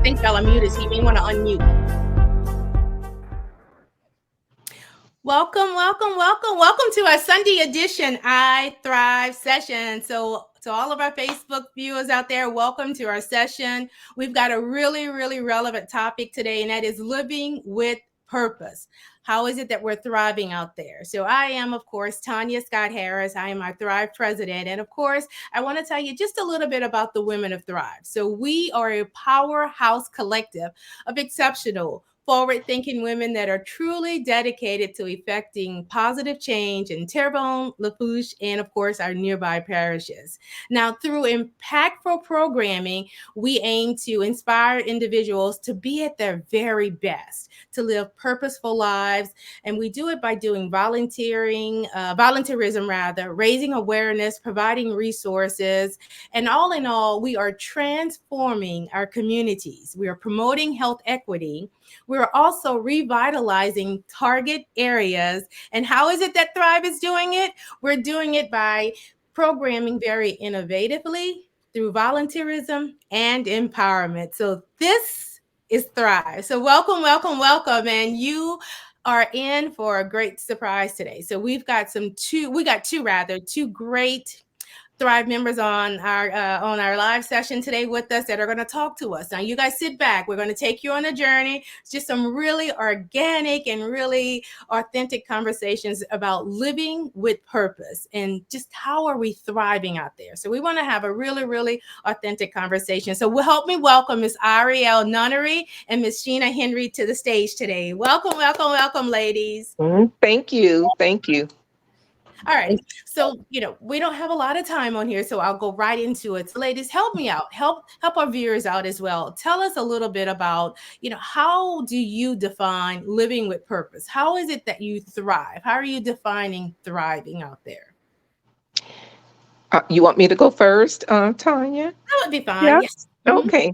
think y'all are muted, so you may want to unmute. Welcome to our Sunday edition I Thrive session. So to all of our Facebook viewers out there, welcome to our session. We've got a really relevant topic today, and that is living with purpose. How is it that we're thriving out there? So I am, of course, Tanya Scott Harris. I am our Thrive president. And of course, I want to tell you just a little bit about the Women of Thrive. So we are a powerhouse collective of exceptional, forward-thinking women that are truly dedicated to effecting positive change in Terrebonne, Lafourche, and of course our nearby parishes. Now, through impactful programming, we aim to inspire individuals to be at their very best, to live purposeful lives, and we do it by doing volunteerism rather, raising awareness, providing resources, and all in all, we are transforming our communities. We are promoting health equity. We're also revitalizing target areas. And how is it that Thrive is doing it? We're doing it by programming very innovatively through volunteerism and empowerment. So this is Thrive. So welcome. And you are in for a great surprise today. So we got two great Thrive members on our live session today with us that are going to talk to us. Now, you guys sit back. We're going to take you on a journey. It's just some really organic and really authentic conversations about living with purpose and just how are we thriving out there. So we want to have a really authentic conversation. So help me welcome Miss Ariel Nunnery and Miss Sheena Henry to the stage today. Welcome, ladies. Thank you. All right. So, we don't have a lot of time on here, so I'll go right into it. So, ladies, help me out. Help our viewers out as well. Tell us a little bit about, how do you define living with purpose? How is it that you thrive? How are you defining thriving out there? You want me to go first, Tanya? That would be fine. Yeah. Yes. Okay.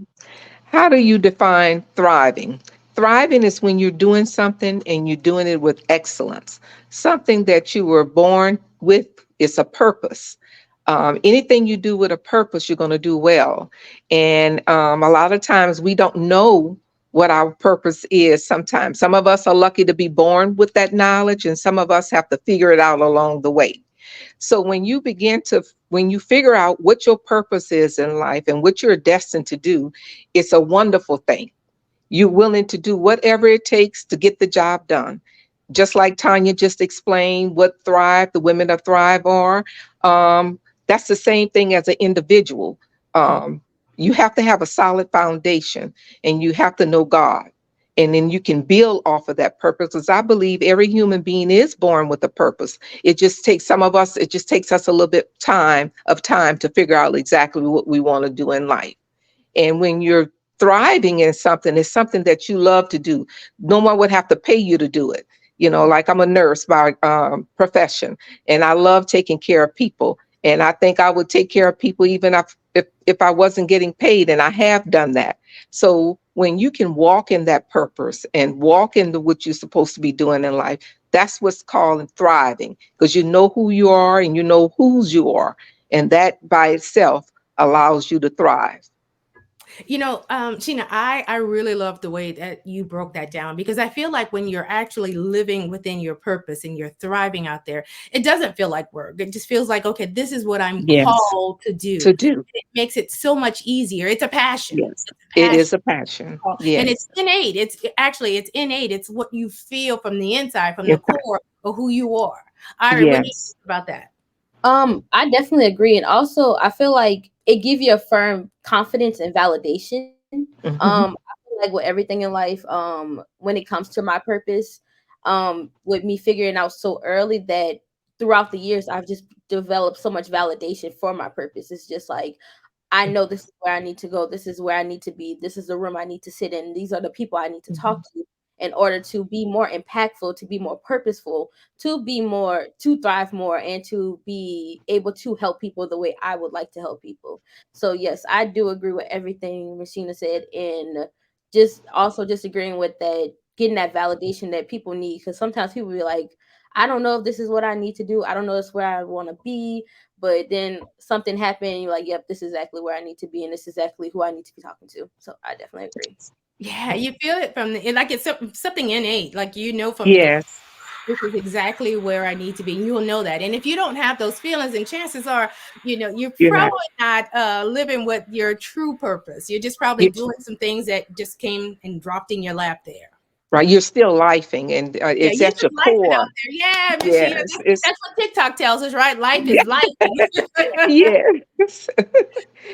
How do you define thriving? Thriving is when you're doing something and you're doing it with excellence. Something that you were born with is a purpose. Anything you do with a purpose, you're going to do well. And a lot of times we don't know what our purpose is sometimes. Some of us are lucky to be born with that knowledge, and some of us have to figure it out along the way. So when you figure out what your purpose is in life and what you're destined to do, it's a wonderful thing. You're willing to do whatever it takes to get the job done. Just like Tanya just explained what the Women of Thrive are. That's the same thing as an individual. You have to have a solid foundation and you have to know God. And then you can build off of that purpose, because I believe every human being is born with a purpose. It just takes us a little bit of time to figure out exactly what we want to do in life. And when you're thriving in something, it's something that you love to do. No one would have to pay you to do it. Like I'm a nurse by profession, and I love taking care of people. And I think I would take care of people even if I wasn't getting paid, and I have done that. So when you can walk in that purpose and walk into what you're supposed to be doing in life, that's what's called thriving, because you know who you are and you know whose you are. And that by itself allows you to thrive. Sheena, I really love the way that you broke that down, because I feel like when you're actually living within your purpose and you're thriving out there, it doesn't feel like work. It just feels like, okay, this is what I'm Yes, called to do. to do. It makes it so much easier. It's a passion. Yes, It's a it passion. is a passion. And it's Yes, innate. It's innate. It's what you feel from the inside, from the yes, core of who you are. All right, what do you yes. think about that? I definitely agree, and also I feel like it gives you a firm confidence and validation. I Mhm. feel like with everything in life, when it comes to my purpose, with me figuring out so early that throughout the years I've just developed so much validation for my purpose. It's just like I know this is where I need to go. This is where I need to be. This is the room I need to sit in. These are the people I need to talk Mhm. to in order to be more impactful, to be more purposeful, to thrive more, and to be able to help people the way I would like to help people. So yes, I do agree with everything Machina said, and just also just agreeing with that, getting that validation that people need, because sometimes people be like, I don't know if this is what I need to do. I don't know if it's where I want to be. But then something happened, and you're like, yep, this is exactly where I need to be, and this is exactly who I need to be talking to. So I definitely agree. Yeah, you feel it from the, like it's something innate, like from the get, Yes. this is exactly where I need to be. You'll know that. And if you don't have those feelings, and chances are, you're You're not. probably not living with your true purpose. You're just probably You, doing some things that just came and dropped in your lap there. right. You're still lifing, and Yeah, it's you're at just your lifing core. out there. Yeah, Miss Sheena, Yes. It's that's what TikTok tells us, right? Life is life. yes. Yes.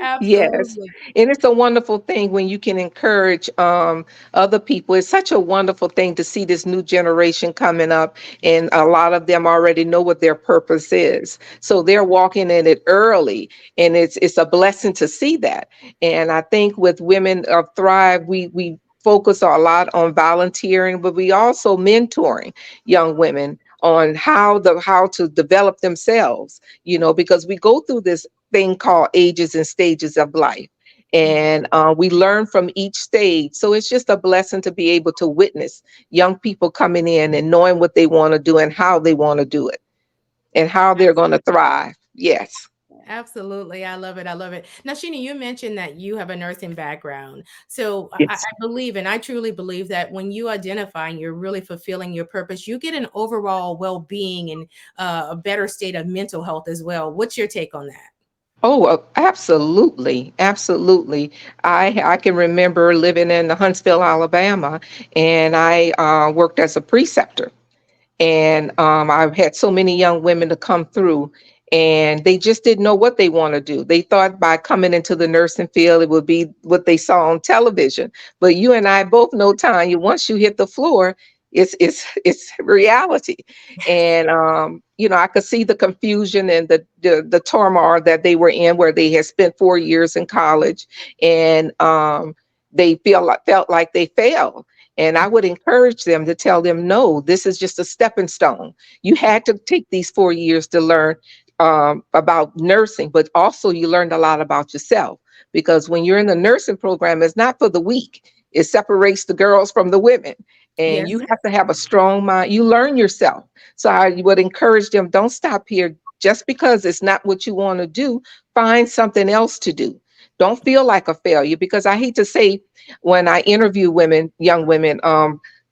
Absolutely. And it's a wonderful thing when you can encourage other people. It's such a wonderful thing to see this new generation coming up, and a lot of them already know what their purpose is. So they're walking in it early, and it's a blessing to see that. And I think with Women of Thrive, we focus a lot on volunteering, but we also mentoring young women on how to develop themselves, because we go through this thing called ages and stages of life. And we learn from each stage. So it's just a blessing to be able to witness young people coming in and knowing what they want to do and how they want to do it and how they're going to thrive. Yes. Absolutely. I love it. I love it. Now, Sheena, you mentioned that you have a nursing background. So I Yes. believe, and I truly believe that when you identify and you're really fulfilling your purpose, you get an overall well being and a better state of mental health as well. What's your take on that? Oh, absolutely, absolutely. I can remember living in Huntsville, Alabama, and I worked as a preceptor. And I've had so many young women to come through, and they just didn't know what they want to do. They thought by coming into the nursing field, it would be what they saw on television. But you and I both know, Tanya, once you hit the floor, it's reality. And I could see the confusion and the turmoil that they were in, where they had spent 4 years in college, and they felt like they failed. And I would encourage them to tell them, no, this is just a stepping stone. You had to take these 4 years to learn about nursing, but also you learned a lot about yourself. Because when you're in the nursing program, it's not for the weak. It separates the girls from the women. And Yes. you have to have a strong mind. You learn yourself. So I would encourage them, don't stop here. Just because it's not what you want to do, find something else to do. Don't feel like a failure, because I hate to say, when I interview women, young women,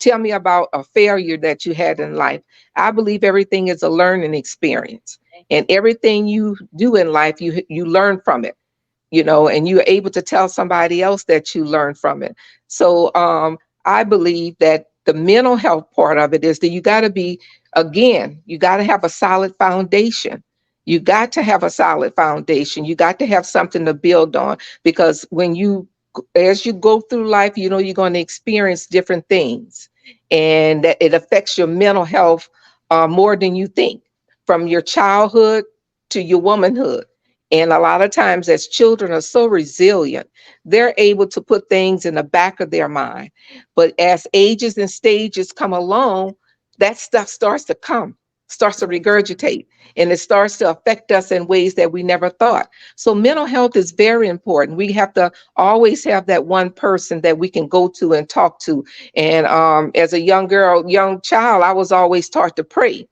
tell me about a failure that you had in life. I believe everything is a learning experience, and everything you do in life, you learn from it, and you're able to tell somebody else that you learn from it. So I believe that the mental health part of it is that you got to be, again, you got to have a solid foundation. You got to have a solid foundation. You got to have something to build on, because as you go through life, you're going to experience different things, and that it affects your mental health more than you think, from your childhood to your womanhood. And a lot of times, as children are so resilient, they're able to put things in the back of their mind. But as ages and stages come along, that stuff starts to regurgitate, and it starts to affect us in ways that we never thought. So mental health is very important. We have to always have that one person that we can go to and talk to. And as a young child, I was always taught to pray.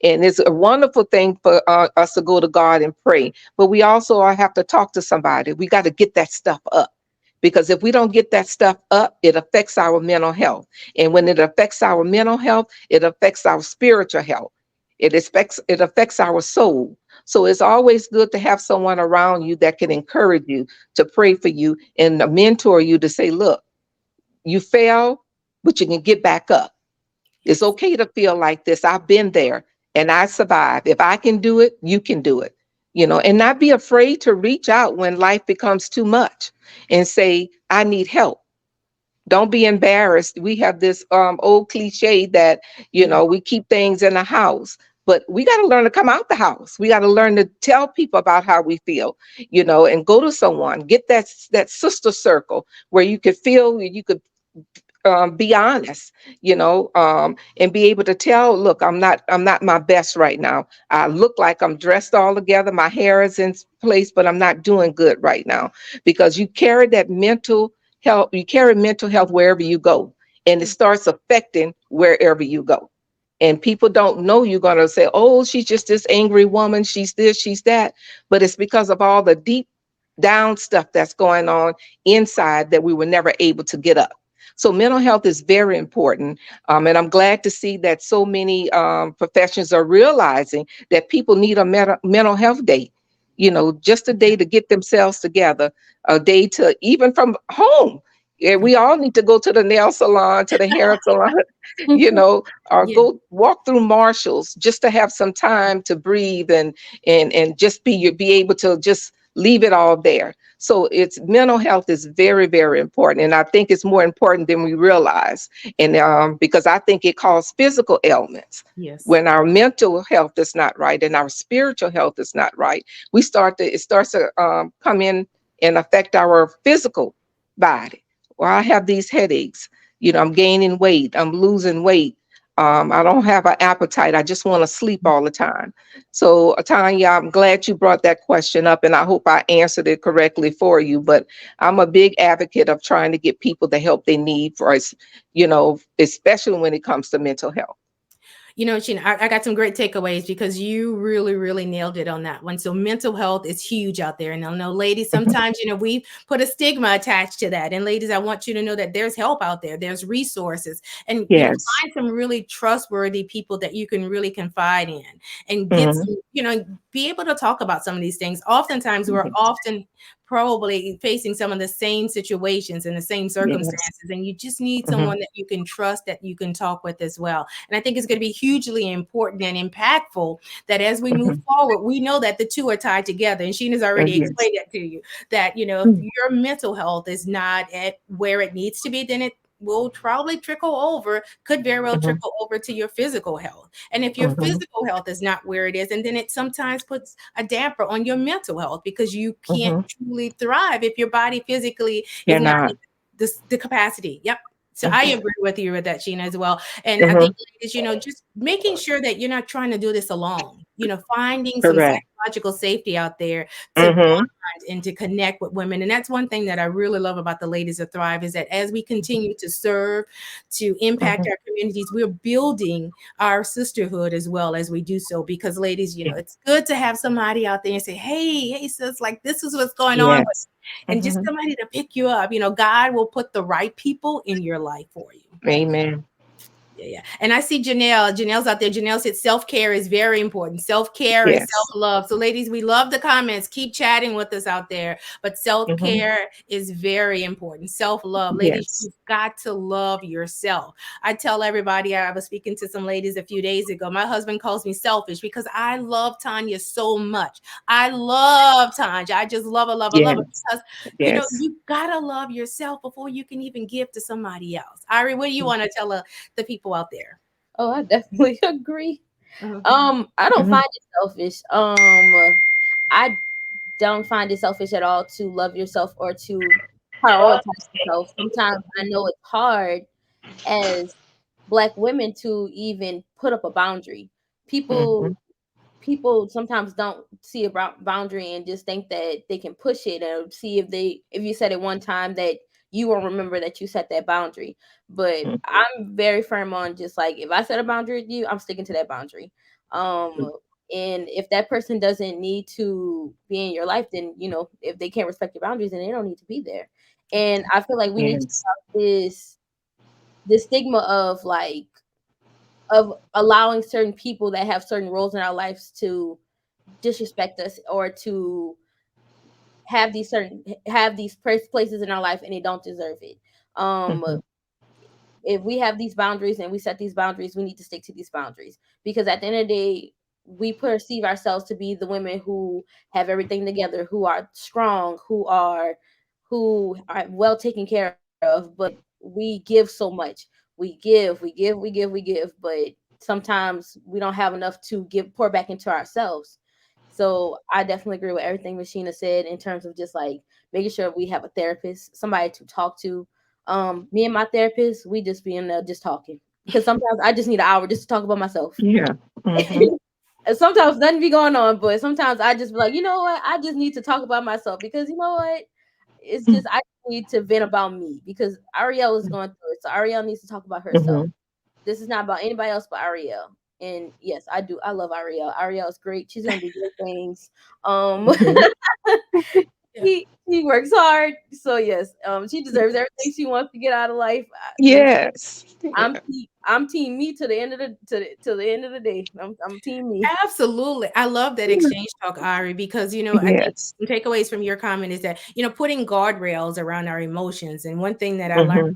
And it's a wonderful thing for us to go to God and pray. But we also have to talk to somebody. We got to get that stuff up. Because if we don't get that stuff up, it affects our mental health. And when it affects our mental health, it affects our spiritual health. It affects our soul. So it's always good to have someone around you that can encourage you, to pray for you, and mentor you, to say, look, you fail, but you can get back up. It's Yes. okay to feel like this. I've been there and I survived. If I can do it, you can do it. And not be afraid to reach out when life becomes too much and say, I need help. Don't be embarrassed. We have this old cliche that, we keep things in the house, but we got to learn to come out the house. We got to learn to tell people about how we feel, and go to someone, get that sister circle where you could feel, you could be honest, and be able to tell, look, I'm not my best right now. I look like I'm dressed all together. My hair is in place, but I'm not doing good right now, because you carry mental health wherever you go, and it starts affecting wherever you go. And people don't know, you're going to say, oh, she's just this angry woman. She's this, she's that. But it's because of all the deep down stuff that's going on inside that we were never able to get up. So mental health is very important. And I'm glad to see that so many professions are realizing that people need a mental health day, just a day to get themselves together, a day to even from home. Yeah, we all need to go to the nail salon, to the hair salon, or Yeah. go walk through Marshalls just to have some time to breathe and just be able to just leave it all there. So it's mental health is very, very important. And I think it's more important than we realize. And because I think it causes physical ailments. Yes. When our mental health is not right and our spiritual health is not right, it starts to come in and affect our physical body. Well, I have these headaches, I'm gaining weight, I'm losing weight. I don't have an appetite. I just want to sleep all the time. So, Tanya, I'm glad you brought that question up, and I hope I answered it correctly for you. But I'm a big advocate of trying to get people the help they need for us, especially when it comes to mental health. Sheena, I got some great takeaways because you really, really nailed it on that one. So mental health is huge out there. And I know, ladies, sometimes, we put a stigma attached to that. And ladies, I want you to know that there's help out there. There's resources. And, Yes. find some really trustworthy people that you can really confide in and get some, be able to talk about some of these things. Oftentimes, we're often probably facing some of the same situations and the same circumstances, and you just need someone that you can trust, that you can talk with as well. And I think it's going to be hugely important and impactful that as we move forward, we know that the two are tied together. And Sheena's already explained that to you, that, if your mental health is not at where it needs to be, then it will probably could very well trickle over to your physical health. And if your physical health is not where it is, and then it sometimes puts a damper on your mental health because you can't truly thrive if your body physically is not the capacity. Yep. So I agree with you with that, Sheena, as well. And I think, ladies, just making sure that you're not trying to do this alone, finding some psychological safety out there to bond and to connect with women. And that's one thing that I really love about the Ladies of Thrive is that as we continue to serve, to impact our communities, we're building our sisterhood as well as we do so. Because ladies, it's good to have somebody out there and say, hey, sis, like this is what's going on. And just somebody to pick you up. God will put the right people in your life for you. Amen. Yeah. And I see Janelle. Janelle's out there. Janelle said self-care is very important. Self-care and self-love. So ladies, we love the comments. Keep chatting with us out there. But self-care is very important. Self-love. Ladies, you've got to love yourself. I tell everybody, I was speaking to some ladies a few days ago. My husband calls me selfish because I love Tanya so much. I love Tanya. I just love her, love her, love her. Because, you've got to love yourself before you can even give to somebody else. Ari, what do you want to tell the people out there? Oh, I definitely agree. I don't find it selfish. I don't find it selfish at all to love yourself or to prioritize yourself. Sometimes I know it's hard as Black women to even put up a boundary. People sometimes don't see a boundary and just think that they can push it and see if you said it one time that you won't remember that you set that boundary. But I'm very firm on just like, if I set a boundary with you, I'm sticking to that boundary. And if that person doesn't need to be in your life, then, if they can't respect your boundaries, then they don't need to be there. And I feel like we need to stop this stigma of allowing certain people that have certain roles in our lives to disrespect us or to have these places in our life and they don't deserve it. If we have these boundaries and we set these boundaries, we need to stick to these boundaries, because at the end of the day, we perceive ourselves to be the women who have everything together, who are strong, who are well taken care of, but we give so much. We give, but sometimes we don't have enough to pour back into ourselves. So I definitely agree with everything Sheena said in terms of just like making sure we have a therapist, somebody to talk to. Me and my therapist, we just be in there just talking, because sometimes I just need an hour just to talk about myself. And sometimes nothing be going on, but sometimes I just be like, you know what? I just need to talk about myself, because you know what? It's just, I need to vent about me, because Ariel is going through it. So Ariel needs to talk about herself. this is not about anybody else but Ariel. And yes, I do. I love Ariel. Ariel is great. She's gonna do great things. Mhm. Yeah. He works hard. So yes, she deserves everything she wants to get out of life. Yes. I'm Yeah. I'm team me to the end of the to the end of the day. I'm team me. Absolutely. I love that exchange talk, Ari, because, I think Yes. some takeaways from your comment is that, putting guardrails around our emotions. And one thing that I learned Mhm.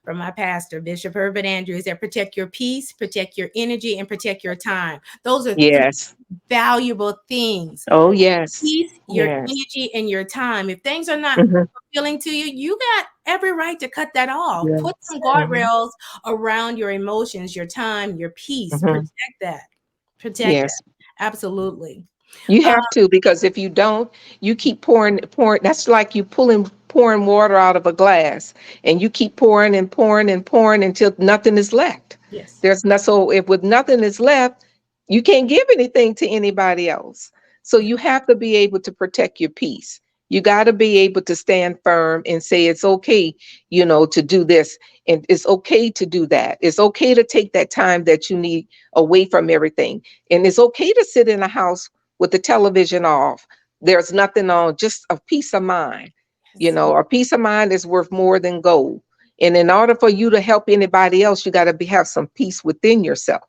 from my pastor, Bishop Herbert Andrews, is that protect your peace, protect your energy, and protect your time. Those are three Yes. valuable things. Oh, yes. Peace, your Yes. energy, and your time. If things are not Mhm. fulfilling to you, you got every right to cut that off. Put Yes. some Mhm. guardrails around your emotions, your time, your peace. Mhm. Protect that. Protect Yes. that. Absolutely. You Uh, have to, because if you don't, you keep pouring. That's like you pouring water out of a glass, and you keep pouring and pouring and pouring until nothing is left. yes. There's not, so if with nothing is left, you can't give anything to anybody else. So Yeah. you have to be able to protect your peace. You got to be able to stand firm and say it's okay, to do this, and it's okay to do that. It's okay to take that time that you need away from everything, and it's okay to sit in a house with the television off. There's nothing on, just a peace of mind. Yes. A peace of mind is worth more than gold. And in order for you to help anybody else, you got to have some peace within yourself.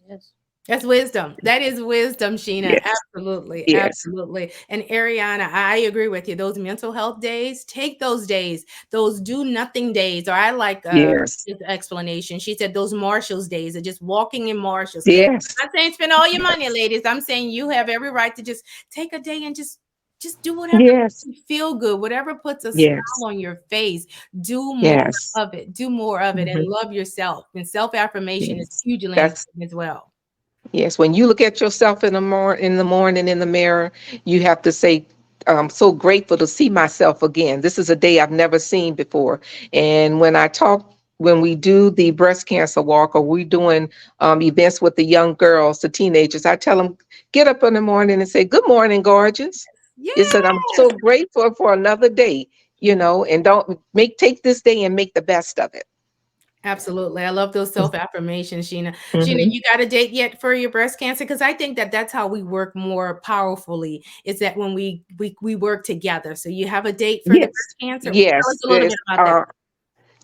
Yes. That's wisdom. That is wisdom, Sheena. Yes. Absolutely. Yes. Absolutely. And Ariana, I agree with you. Those mental health days, take those days, those do nothing days, or I like Yes. his explanation. She said those Marshalls days are just walking in Marshalls. Yes. I'm not saying spend all your money, Yes. ladies. I'm saying you have every right to just take a day and just do whatever Yes. makes you feel good, whatever puts a Yes. smile on your face. Do more Yes. of it. Do more of it and Mhm. love yourself. And self-affirmation is Yes. hugely That's important as well. Yes, when you look at yourself in the morning in the mirror, you have to say, "I'm so grateful to see myself again. This is a day I've never seen before." And when we do the breast cancer walk, or we doing events with the young girls, the teenagers, I tell them, get up in the morning and say, "Good morning, gorgeous." It said, "I'm Yes. so grateful for another day," and don't take this day and make the best of it. Absolutely. I love those self-affirmations, Sheena. Sheena, Hmm. you got a date yet for your breast cancer? Because I think that that's how we work more powerfully, is that when we work together. So you have a date for the breast Yes, cancer? Tell us yes. a little bit about that.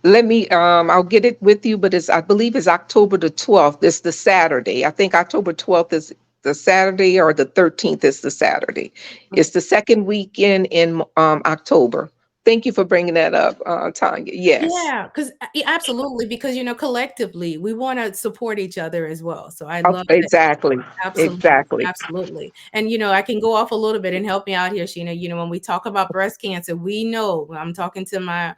Let me, I'll get it with you, but I believe it's October the 12th. It's the Saturday. I think October 12th is the Saturday, or the 13th is the Saturday. It's the second weekend in October. Thank you for bringing that up, Tanya. Yes. Yeah, because absolutely, because collectively we want to support each other as well. So I Oh, love that. exactly. Absolutely, Exactly. absolutely. And I can go off a little bit and help me out here, Sheena. When we talk about breast cancer, we know, I'm talking to my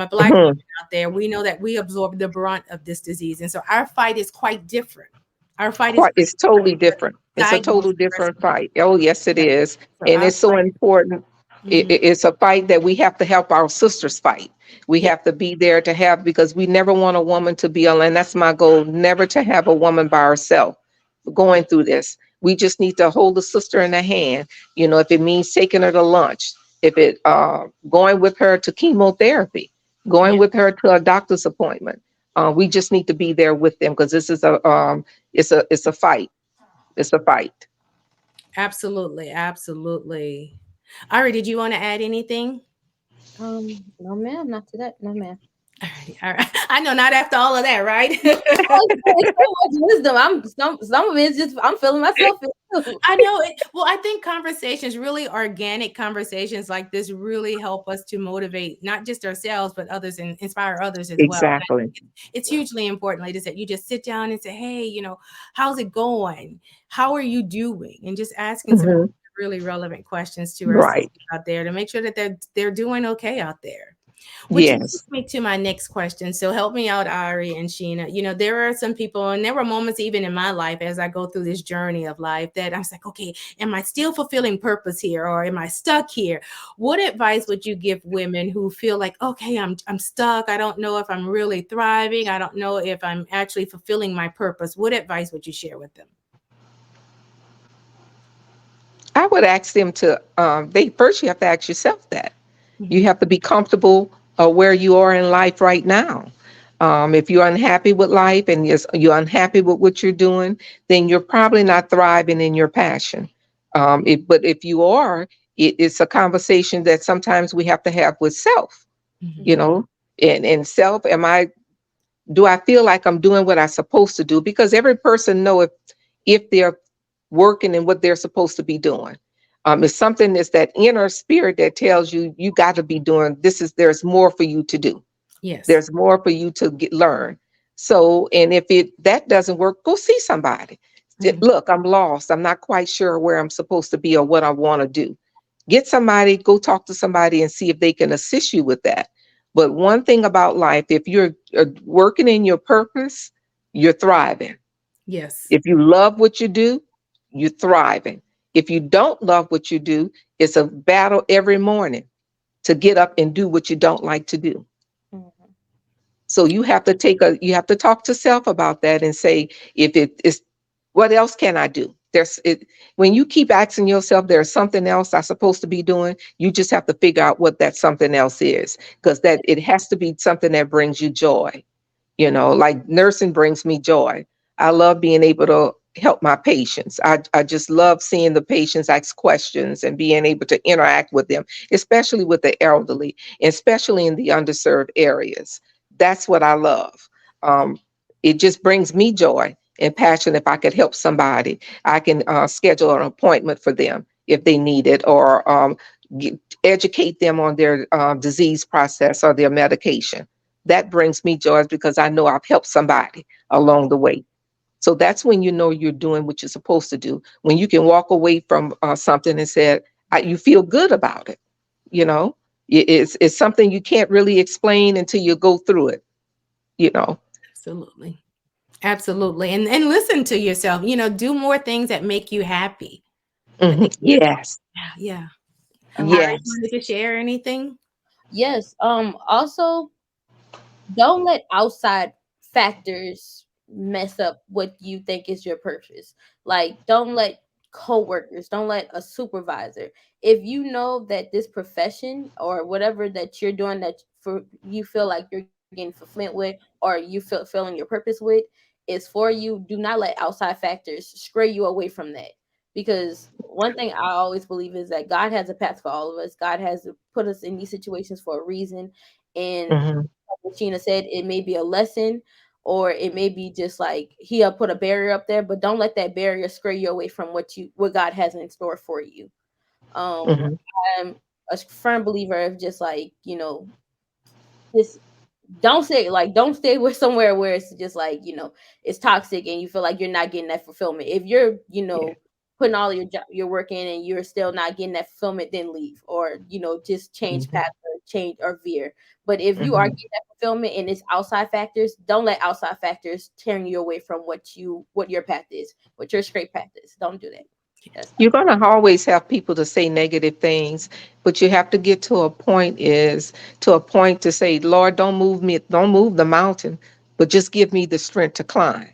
Black women Mhm. out there, we know that we absorb the brunt of this disease. And so our fight is quite different. Our fight is Quite, it's totally different. It's a total diagnosed breast different cancer. fight. Oh, yes, it Yeah. is. So And our it's so fight, important. mhm, It's a fight that we have to help our sisters fight. We yeah, have to be there to have, because we never want a woman to be alone. And that's my goal, never to have a woman by herself going through this. We just need to hold a sister in the hand, if it means taking her to lunch, if it going with her to chemotherapy, going yeah, with her to a doctor's appointment. We just need to be there with them, because this is it's a fight. It's a fight. absolutely, absolutely. Ari, did you want to add anything? No, ma'am, not to that. No, ma'am. All right. I know, not after all of that, right? It's so much wisdom. Some of it's just I'm feeling myself in too. I know it. Well, I think conversations, really organic conversations like this, really help us to motivate not just ourselves, but others, and inspire others as well. And I Exactly. think it's hugely important, ladies, that you just sit down and say, hey, how's it going? How are you doing? And just asking some Hmm. really relevant questions to our sisters Right. out there to make sure that they're doing okay out there. Which Yes. leads me to my next question. So help me out, Ari and Sheena. There are some people, and there were moments even in my life as I go through this journey of life, that I was like, okay, am I still fulfilling purpose here, or am I stuck here? What advice would you give women who feel like, okay, I'm stuck. I don't know if I'm really thriving. I don't know if I'm actually fulfilling my purpose. What advice would you share with them? I would ask them to, you have to ask yourself that. You Mhm. have to be comfortable where you are in life right now. If you're unhappy with life and you're unhappy with what you're doing, then you're probably not thriving in your passion. But if you are, it's a conversation that sometimes we have to have with self, you Mhm. know, and self, do I feel like I'm doing what I'm supposed to do? Because every person know if they're working and what they're supposed to be doing. It's something that's that inner spirit that tells you you got to be doing this. There's more for you to do. Yes. There's more for you to learn. So, and if that doesn't work, go see somebody. Mhm. Look, I'm lost. I'm not quite sure where I'm supposed to be or what I want to do. Get somebody, go talk to somebody and see if they can assist you with that. But one thing about life, if you're working in your purpose, you're thriving. Yes. If you love what you do, you're thriving. If you don't love what you do, it's a battle every morning to get up and do what you don't like to do. Mhm. So you have to talk to self about that and say, if it is, what else can I do? When you keep asking yourself, there's something else I'm supposed to be doing, you just have to figure out what that something else is, because that it has to be something that brings you joy. Like nursing brings me joy. I love being able to help my patients. I just love seeing the patients ask questions and being able to interact with them, especially with the elderly, especially in the underserved areas. That's what I love. Um, it just brings me joy and passion. If I could help somebody, I can schedule an appointment for them if they need it, or educate them on their disease process or their medication. That brings me joy because I know I've helped somebody along the way. So that's when you know you're doing what you're supposed to do. When you can walk away from something and say, you feel good about it. You know, it's something you can't really explain until you go through it. You know. Absolutely. Absolutely. And listen to yourself, do more things that make you happy. I think that's Yes. yeah. Ari, you Yes. wanted to share anything? Yes. Also, don't let outside factors mess up what you think is your purpose. Like, don't let coworkers, don't let a supervisor. If you know that this profession or whatever that you're doing that for you feel like you're getting fulfillment with, or you feel feeling your purpose with, is for you, do not let outside factors stray you away from that. Because one thing I always believe is that God has a path for all of us. God has put us in these situations for a reason. And Hmm. what Sheena said, it may be a lesson, or it may be just like he'll put a barrier up there, but don't let that barrier scare you away from what God has in store for you. Um, Hmm. I'm a firm believer of just like, just don't stay with somewhere where it's just like, it's toxic and you feel like you're not getting that fulfillment. If you're, Yeah. putting all your work in and you're still not getting that fulfillment, then leave, or just change Hmm. path or change or veer. But if you are Hmm. getting that fulfillment and it's outside factors, don't let outside factors turn you away from what your path is, what your straight path is. Don't do that. That's You're going to always have people to say negative things, but you have to get to a point to say, Lord, don't move me, don't move the mountain, but just give me the strength to climb.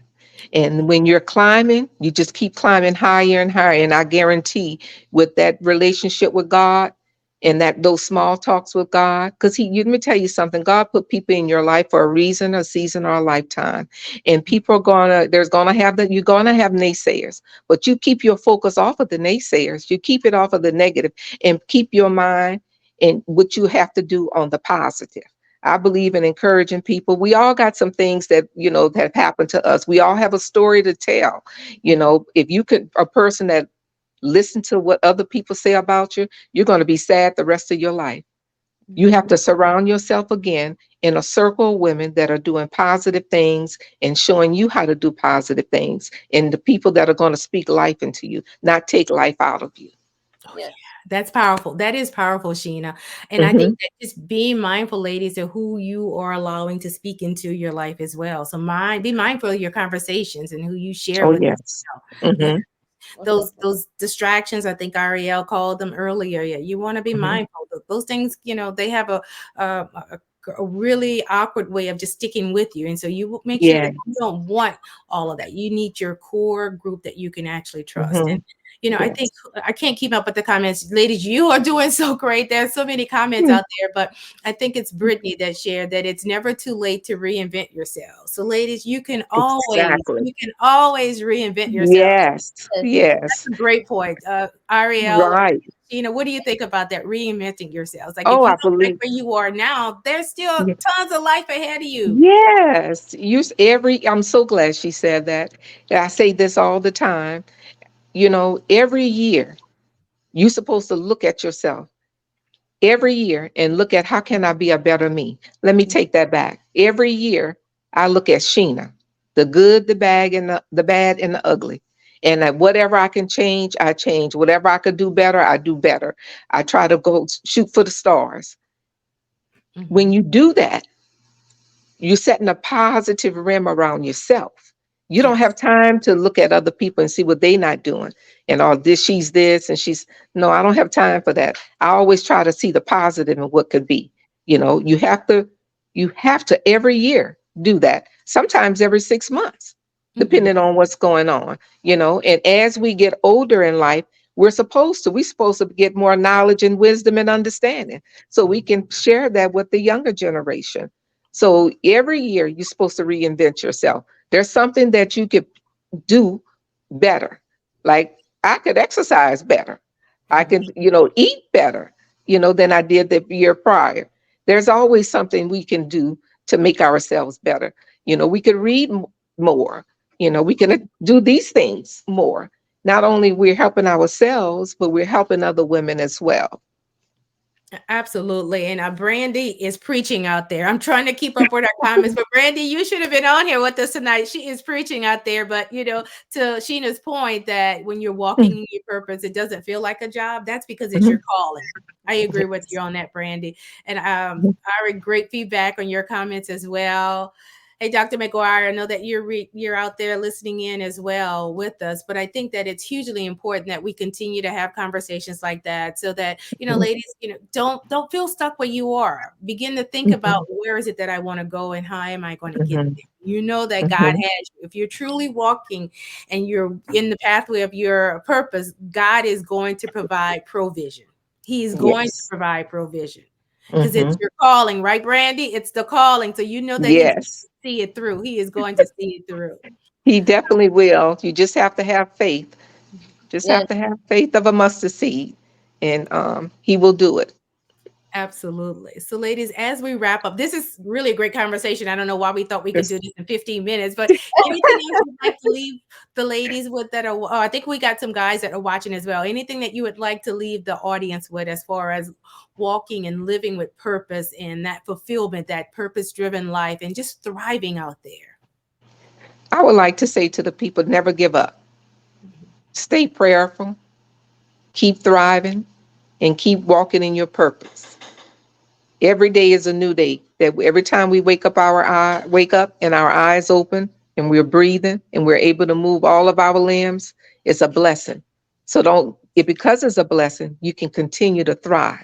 And when you're climbing, you just keep climbing higher and higher. And I guarantee with that relationship with God and that those small talks with God, because let me tell you something, God put people in your life for a reason, a season, or a lifetime. And people are you're gonna have naysayers, but you keep your focus off of the naysayers. You keep it off of the negative and keep your mind and what you have to do on the positive. I believe in encouraging people. We all got some things that have happened to us. We all have a story to tell. If you could, a person that listen to what other people say about you, you're going to be sad the rest of your life. You have Mhm. to surround yourself again in a circle of women that are doing positive things and showing you how to do positive things, and the people that are going to speak life into you, not take life out of you. Oh, yeah. Yes. That's powerful. That is powerful, Sheena. And I think Hmm. that just being mindful, ladies, of who you are allowing to speak into your life as well. So be mindful of your conversations and who you share Oh, with. yes. Yeah, Hmm. Most definitely. those distractions, I think Ariel called them earlier. Yeah, you want to be Hmm. mindful. Those things, they have a really awkward way of just sticking with you. And so you make sure Yeah. that you don't want all of that. You need your core group that you can actually trust. Hmm. And You know, I think I can't keep up with the comments. Ladies, you are doing so great. There's so many comments out there, but I think it's Brittany that shared that it's never too late to reinvent yourself. So ladies, Exactly. you can always reinvent yourself. Yes. That's Yes. a great point. Ariel, Right. what do you think about that? Reinventing yourselves. Like if Oh, you I look right believe. where you are now, there's still tons of life ahead of you. Yes. I'm so glad she said that. I say this all the time. Every year you're supposed to look at yourself every year and look at how can I be a better me. Let me take that back. Every year I look at Sheena, the good, the bad, and the bad and the ugly. And that whatever I can change, I change. Whatever I could do better, I do better. I try to go shoot for the stars. When you do that, you're setting a positive rim around yourself. You don't Yes. have time to look at other people and see what they're not doing. And all this, she's this, and she's no, I don't have time for that. I always try to see the positive in what could be. You have to every year do that. Sometimes every 6 months, depending on what's going on. And as we get older in life, we're supposed to get more knowledge and wisdom and understanding so we can share that with the younger generation. So every year you're supposed to reinvent yourself. There's something that you could do better. Like I could exercise better. I could, eat better, than I did the year prior. There's always something we can do to make ourselves better. We could read more. We can do these things more. Not only we're helping ourselves, but we're helping other women as well. Absolutely. And Brandy is preaching out there. I'm trying to keep up with our comments, but Brandy, you should have been on here with us tonight. She is preaching out there. But, to Sheena's point that when you're walking in your purpose, it doesn't feel like a job. That's because it's your calling. I agree with you on that, Brandy. And Ari, great feedback on your comments as well. Hey, Dr. McGuire, I know that you're out there listening in as well with us, but I think that it's hugely important that we continue to have conversations like that so that, ladies, don't feel stuck where you are. Begin to think about where is it that I want to go and how am I going to get there? You know that God has you. If you're truly walking and you're in the pathway of your purpose, God is going to provide provision. He is going to provide provision. Because it's your calling, right, Brandy? It's the calling. So you know that he's Yes. see it through. He is going to see it through. He definitely will. You just have to have faith. Just Yes. have to have faith of a mustard seed, and he will do it. Absolutely. So, ladies, as we wrap up, this is really a great conversation. I don't know why we thought we could do this in 15 minutes, but anything else you'd like to leave the ladies with that are, I think we got some guys that are watching as well. Anything that you would like to leave the audience with as far as walking and living with purpose and that fulfillment, that purpose-driven life, and just thriving out there? I would like to say to the people, never give up. Stay prayerful, keep thriving, and keep walking in your purpose. Every day is a new day. That every time we wake up and our eyes open and we're breathing and we're able to move all of our limbs, it's a blessing. So because it's a blessing, you can continue to thrive.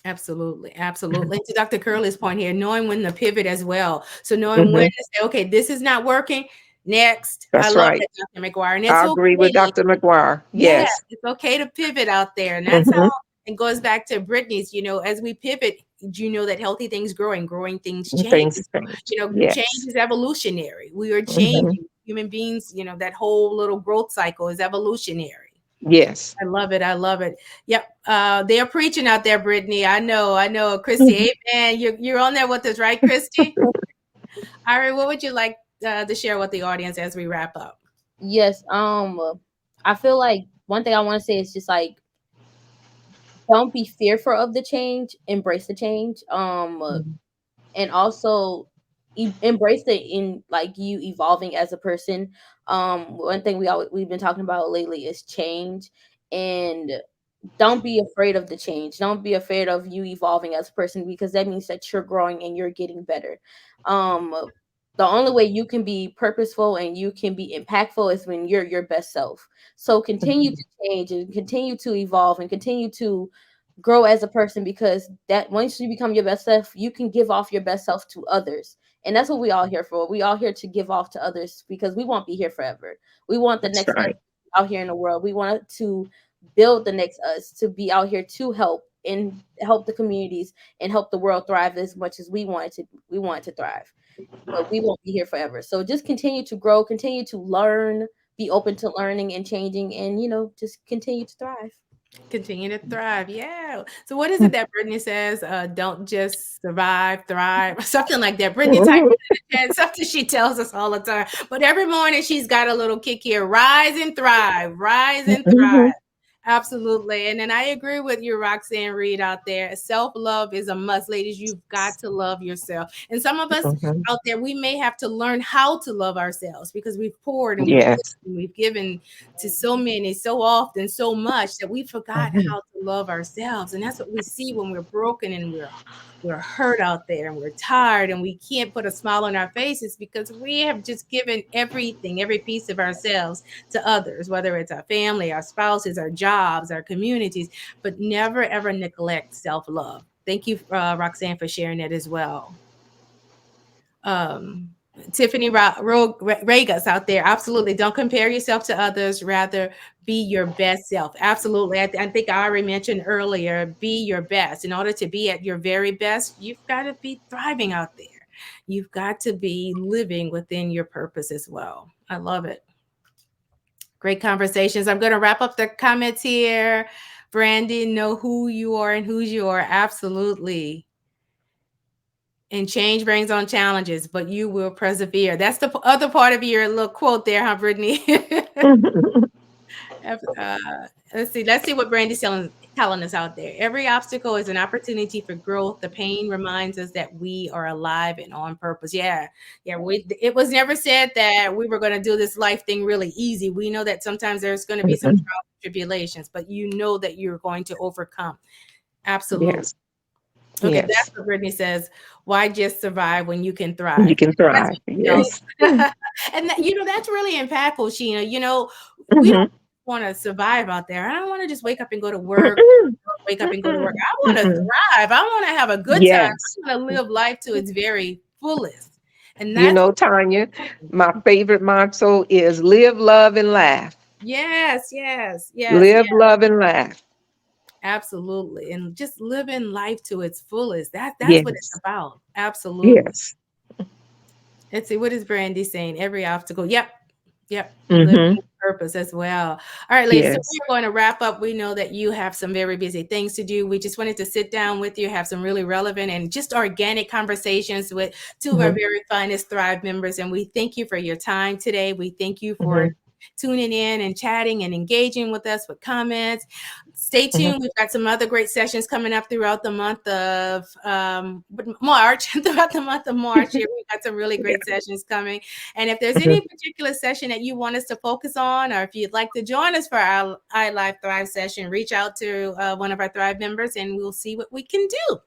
Absolutely. Absolutely. To Dr. Curley's point here, knowing when to pivot as well. So knowing when to say, okay, this is not working. Next. I That's love right. that, Dr. McGuire. And it's I agree with okay. Dr. McGuire. Yeah, Yes. it's okay to pivot out there. And that's how it goes back to Brittany's, as we pivot, that healthy things growing things change. Things change. Change Yes. is evolutionary. We are changing. Human beings, that whole little growth cycle is evolutionary. Yes. I love it. I love it. Yep. They're preaching out there, Brittany. I know. Christy, amen. You're on there with us, right, Christy? Ari, what would you like to share with the audience as we wrap up? Yes. I feel like one thing I want to say is just like, don't be fearful of the change, embrace the change. And also embrace it in like you evolving as a person. One thing we've been talking about lately is change, and don't be afraid of the change. Don't be afraid of you evolving as a person, because that means that you're growing and you're getting better. The only way you can be purposeful and you can be impactful is when you're your best self. So continue to change and continue to evolve and continue to grow as a person, because that once you become your best self, you can give off your best self to others. And that's what we all here for. We all here to give off to others, because we won't be here forever. We want the That's next right. out here in the world. We want to build the next us to be out here to help and help the communities and help the world thrive as much as we want it to. We want it to thrive, but we won't be here forever. So just continue to grow, continue to learn, be open to learning and changing, and just continue to thrive. Continue to thrive. Yeah. So what is it that Brittany says? Don't just survive, thrive, something like that. Brittany typed it in the chat, something she tells us all the time. But every morning she's got a little kick here. Rise and thrive. Rise and thrive. Absolutely. And then I agree with you, Roxanne Reed, out there. Self-love is a must. Ladies, you've got to love yourself. And some of us out there, we may have to learn how to love ourselves because we've poured and we've given to so many, so often, so much that we forgot how to love ourselves. And that's what we see when we're broken and we're hurt out there and we're tired and we can't put a smile on our faces because we have just given everything, every piece of ourselves to others, whether it's our family, our spouses, our jobs, our communities, but never, ever neglect self-love. Thank you, Roxanne, for sharing that as well. Tiffany Regas out there. Absolutely. Don't compare yourself to others. Rather, be your best self. Absolutely. I think I already mentioned earlier, be your best. In order to be at your very best, you've got to be thriving out there. You've got to be living within your purpose as well. I love it. Great conversations. I'm going to wrap up the comments here. Brandon, know who you are and whose you are. Absolutely. And change brings on challenges, but you will persevere. That's the other part of your little quote there, huh, Brittany? Let's see what Brandy's telling us out there. Every obstacle is an opportunity for growth. The pain reminds us that we are alive and on purpose. Yeah. It was never said that we were going to do this life thing really easy. We know that sometimes there's going to be some trials and tribulations, but you know that you're going to overcome. Absolutely. Yes. Okay, that's what Brittany says. Why just survive when you can thrive? You can thrive. Yes. And that's really impactful, Sheena. We don't want to survive out there. I don't want to just wake up and go to work. I want to thrive. I want to have a good time. I want to live life to its very fullest. And that's, Tanya, my favorite motto is live, love, and laugh. Yes. Live, love, and laugh. Absolutely. And just living life to its fullest. That's what it's about. Absolutely. Yes. Let's see. What is Brandy saying? Every obstacle. Yep. Living purpose as well. All right, ladies. So we're going to wrap up. We know that you have some very busy things to do. We just wanted to sit down with you, have some really relevant and just organic conversations with two of our very finest Thrive members. And we thank you for your time today. We thank you for tuning in and chatting and engaging with us with comments. Stay tuned. We've got some other great sessions coming up throughout the month of March. We've got some really great sessions coming. And if there's any particular session that you want us to focus on, or if you'd like to join us for our iLife Thrive session, reach out to one of our Thrive members and we'll see what we can do.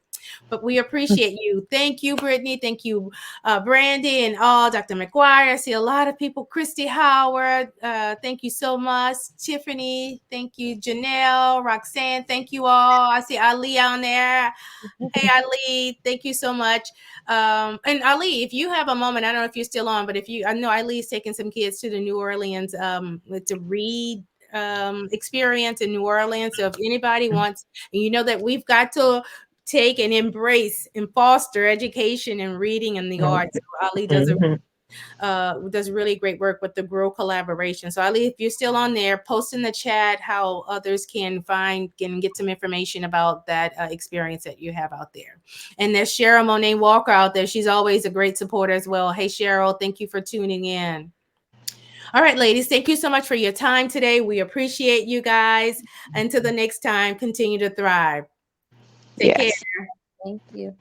But we appreciate you. Thank you, Brittany. Thank you, Brandy and all. Dr. McGuire. I see a lot of people. Christy Howard. Thank you so much. Tiffany. Thank you. Janelle. Roxanne. Thank you all. I see Ali on there. Hey, Ali. Thank you so much. And Ali, if you have a moment, I don't know if you're still on, but I know Ali's taking some kids to the New Orleans to read experience in New Orleans. So if anybody wants, and you know that we've got to take and embrace and foster education and reading and the arts. So Ali does really great work with the Grow collaboration. So Ali, if you're still on there, post in the chat how others can get some information about that experience that you have out there. And there's Cheryl Monet Walker out there. She's always a great supporter as well. Hey, Cheryl, thank you for tuning in. All right, ladies, thank you so much for your time today. We appreciate you guys. Until the next time, continue to thrive. Take care. Thank you.